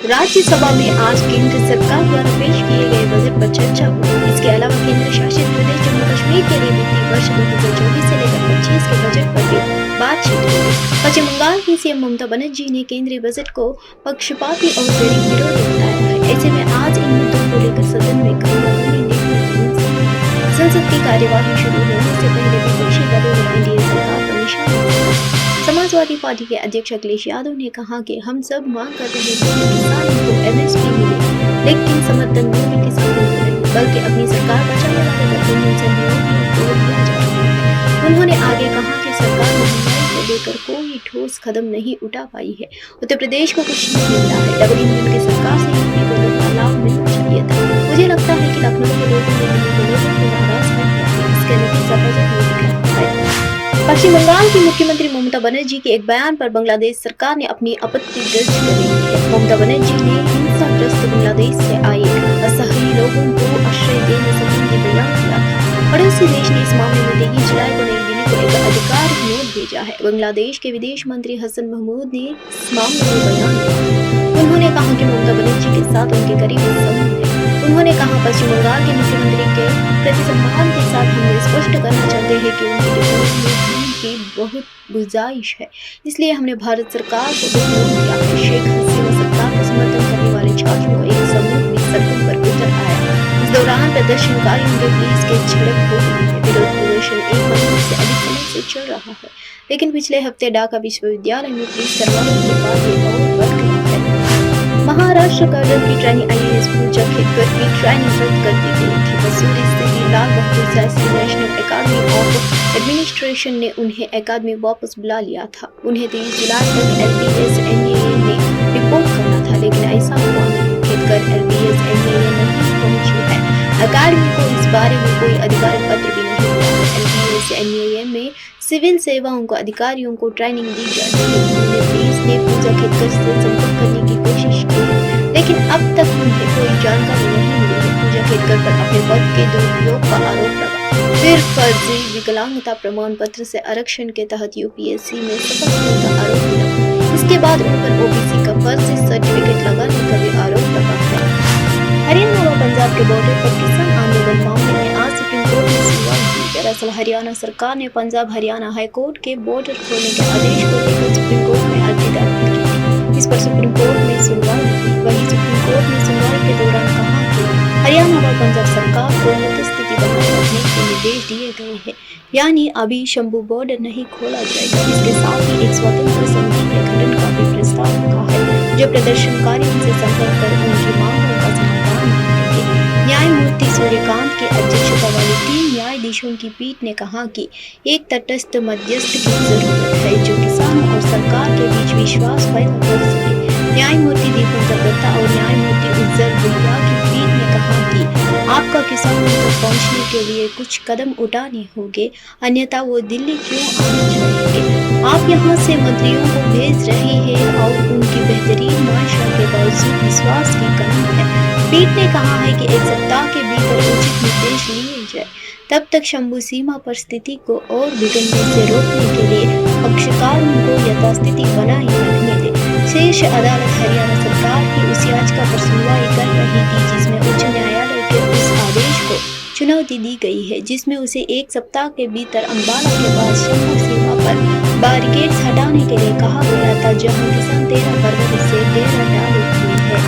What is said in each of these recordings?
राज्यसभा में आज केंद्र सरकार द्वारा पेश किए गए बजट पर चर्चा हुई। इसके अलावा केंद्र शासित प्रदेश जम्मू कश्मीर के लिए वित्तीय वर्ष 2024 से लेकर 25 के बजट पर भी बातचीत हुई। पश्चिम बंगाल की सीएम ममता बनर्जी ने केंद्रीय बजट को पक्षपाती और गरीब विरोधी बताया है। ऐसे में आज इन मुद्दों को लेकर सदन में खबराखबरी देखने को मिल सकती है। संसद की कार्यवाही शुरू होने से पहले विपक्षी दलों ने एनडीए सरकार पर निशाना साधा। समाजवादी पार्टी के अध्यक्ष अखिलेश यादव ने कहा कि हम सब मांग कर रहे थे कि किसानों को एमएसपी मिले, लेकिन समर्थन मूल्य किसानों को नहीं, बल्कि अपनी सरकार बचाने वाले गठबंधन सहयोगियों को दिया जा रहा है। उन्होंने आगे कहा कि सरकार महंगाई को लेकर कोई ठोस कदम नहीं उठा पाई है। उत्तर प्रदेश को कुछ नहीं मिला है। डबल इंजन की सरकार से यूपी को दोगुना लाभ मिलना चाहिए था। मुझे लगता है कि लखनऊ के लोगों ने दिल्ली के लोगों को नाराज कर दिया है। इसके नतीजा बजट में दिख रहा है। पश्चिम बंगाल की मुख्यमंत्री ममता बनर्जी के एक बयान पर बांग्लादेश सरकार ने अपनी आपत्ति दर्ज कर ली है। ममता बनर्जी ने हिंसाग्रस्त बांग्लादेश से आए असहाय लोगों को आश्रय देने संबंधी बयान दिया था। पड़ोसी देश ने इस मामले में 23 जुलाई को नई दिल्ली को एक अधिकार नोट भेजा है। बांग्लादेश के विदेश मंत्री हसन महमूद ने इस मामले में बयान दिया। उन्होंने कहा कि ममता बनर्जी के साथ उनके करीबी संबंध है। उन्होंने कहा, पश्चिम बंगाल के मुख्यमंत्री के प्रति सम्मान के साथ हम ये स्पष्ट करना चाहते हैं कि उनकी टिप्पणी में धन की बहुत गुंजाइश है, इसलिए हमने भारत सरकार को विरोध किया है। शेख हसीना सरकार को समर्थन करने वाले छात्रों को एक समूह भी सड़कों पर उतर आया। इस दौरान प्रदर्शनकारियों के पुलिस के झड़प हो गई है। विरोध प्रदर्शन 1 महीने से अधिक समय से चल रहा है, लेकिन पिछले हफ्ते ढाका विश्वविद्यालय में पुलिस कार्रवाई के बाद ये और बढ़ गया है। महाराष्ट्र कर्नल की ट्रेनिंग आईएएस पूजा खेतकर की ट्रेनिंग रद्द कर दी गई थी। मसूरी स्थित Lal Bahadur Shastri national academy of administration ने उन्हें अकादमी वापस बुला लिया था। उन्हें 23 जुलाई तक एलबीएस एनडीए में रिपोर्ट करना था, लेकिन ऐसा हुआ नहीं। खेतकर एलबीएस एनडीए नहीं पहुंची है। अकादमी को इस बारे में कोई अधिकारिक पत्र भी नहीं मिला है। एलबीएस एनडीए में सिविल सेवाओं को अधिकारियों को ट्रेनिंग दी जाती है। उन्हें पुलिस ने पूजा खेतकर से संपर्क करने की कोशिश की है, लेकिन अब तक उन्हें कोई जानकारी नहीं मिली है। पूजा खेतकर पर अपने पद के दुरुपयोग का आरोप लगा। फिर फर्जी विकलांगता प्रमाण पत्र से आरक्षण के तहत यूपीएससी में सफल होने का आरोप लगा। इसके बाद उन पर ओबीसी का फर्जी सर्टिफिकेट लगाने का भी आरोप लगा है। हरियाणा व पंजाब के बॉर्डर पर किसान आंदोलन मामले में आज सुप्रीम कोर्ट में सुनवाई हुई। दरअसल हरियाणा सरकार ने पंजाब हरियाणा हाईकोर्ट के बॉर्डर खोलने के आदेश को लेकर सुप्रीम कोर्ट में अर्जी दाखिल की थी। इस पर सुप्रीम कोर्ट में सुनवाई हुई। वहीं सुप्रीम कोर्ट ने सुनवाई के दौरान कहा कि हरियाणा व पंजाब सरकार को यथास्थिति बनाए रखने के निर्देश दिए गए हैं, यानी अभी शंभू बॉर्डर नहीं खोला जाएगा। इसके साथ ही एक स्वतंत्र समिति के गठन का भी प्रस्ताव रखा है, जो प्रदर्शनकारियों से संपर्क कर उनकी मांगों का समाधान मांगेंगे। न्यायमूर्ति सूर्यकांत की अध्यक्षता वाली 3 न्यायाधीशों की पीठ ने कहा कि एक तटस्थ मध्यस्थ की जरूरत है, जो किसानों और सरकार के बीच विश्वास पैदा कर सके। न्यायमूर्ति दीपंकर दत्ता और न्यायमूर्ति उज्जवल भुइया की पीठ ने कहा कि आपका किसानों तक पहुंचने के लिए कुछ कदम उठाने होंगे, अन्यथा वो दिल्ली क्यों आना चाहेंगे। आप यहाँ से मंत्रियों को भेज रहे हैं और उनकी बेहतरीन मंशा के बावजूद विश्वास की कमी है। पीठ ने कहा है कि 1 सप्ताह के भीतर उचित निर्देश लिए जाए। तब तक शंभू सीमा पर स्थिति को और बिगड़ने से रोकने के लिए पक्षकारों को यथास्थिति बनाए रखने दें। शीर्ष अदालत हरियाणा सरकार की उस याचिका पर सुनवाई कर रही थी, जिसमें उच्च न्यायालय के उस आदेश को चुनौती दी गई है, जिसमें उसे 1 सप्ताह के भीतर अंबाला के पास शंभू सीमा पर बैरिकेड्स हटाने के लिए कहा गया था, जहां किसान 13 फरवरी से डेरा डाले हुए हैं।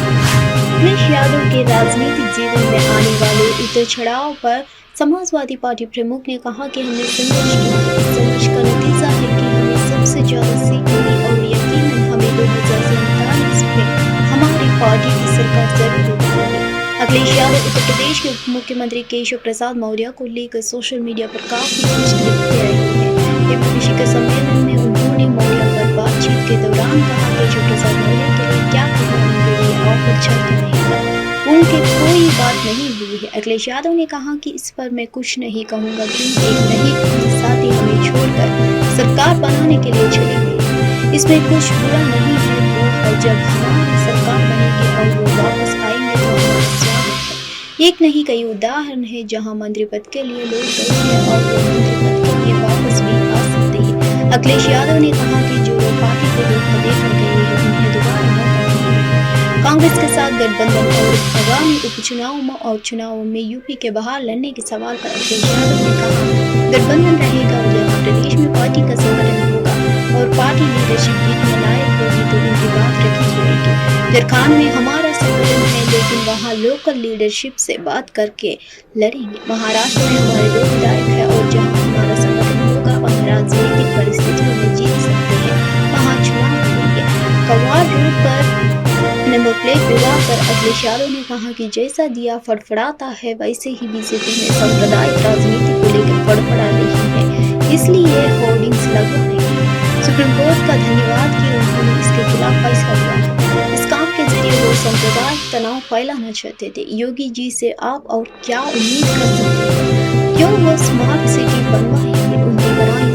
अखिलेश यादव के राजनीतिक जीवन में आने वाले उतार चढ़ाव पर समाजवादी पार्टी प्रमुख ने कहा कि हमने संघर्ष किया। इस संघर्ष का नतीजा है कि हमें सबसे ज्यादा सीट मिली और यकीनन हमें 2047 में हमारी पार्टी की सरकार जरूर बनाएगी। अखिलेश यादव उत्तर प्रदेश के उप मुख्यमंत्री केशव प्रसाद मौर्य को लेकर सोशल मीडिया पर काफी कुछ लिखते रहे हैं। एबीपी शिखर सम्मेलन में उन्होंने मौर्य पर बातचीत के दौरान कहा, केशव प्रसाद मौर्य के लिए क्या कहना, उनके लिए ऑफर चलता रहेगा, उनकी कोई बात नहीं हुई है। अखिलेश यादव ने कहा कि इस पर मैं कुछ नहीं कहूँगा, क्योंकि एक नई साथी हमें छोड़कर सरकार बनाने के लिए चले गए। इसमें कुछ बुरा नहीं है, वो है जब हमारी सरकार बनेगी और वो वापस आएंगे तो हमारा स्वागत है। एक नहीं कई उदाहरण है जहाँ मंत्री पद के लिए लोग गए हैं और वो मंत्री पद के लिए वापस भी आ सकते हैं। अखिलेश यादव ने कहा कि जो लोग पार्टी को धोखा देकर गए हैं, उन्हें दोबारा मौका नहीं मिलेगा। कांग्रेस साथ गठबंधन और आगामी उपचुनावों और चुनावों में यूपी के बाहर लड़ने के सवाल पर अखिलेश यादव ने कहा, गठबंधन रहेगा और जहां प्रदेश में पार्टी का संगठन होगा और पार्टी लीडरशिप जीतने लायक होगी तो उनकी बात रखी जाएगी। झारखंड में हमारा संगठन है लेकिन वहाँ लोकल लीडरशिप से बात करके लड़ेंगे। महाराष्ट्र में हमारे 2 विधायक हैं और जहाँ हमारा संगठन होगा वहाँ राजनीतिक परिस्थितियों में जीत सकते हैं, वहाँ चुनाव करेंगे। कवाड़ रोड पर नंबर प्लेट विवाद पर अखिलेश यादव ने कहा कि जैसा दिया फड़फड़ाता है वैसे ही बीजेपी में सांप्रदायिक राजनीति को लेकर फड़फड़ा रही है, इसलिए होर्डिंग्स लगवा रही है। सुप्रीम कोर्ट का धन्यवाद कि उन्होंने इसके खिलाफ फैसला लिया है। इस काम के जरिए वो सांप्रदायिक तनाव फैलाना चाहते थे। योगी जी से आप और क्या उम्मीद कर सकते हैं? क्यों वो स्मार्ट सिटी बनवाएंगे? उनकी बनाई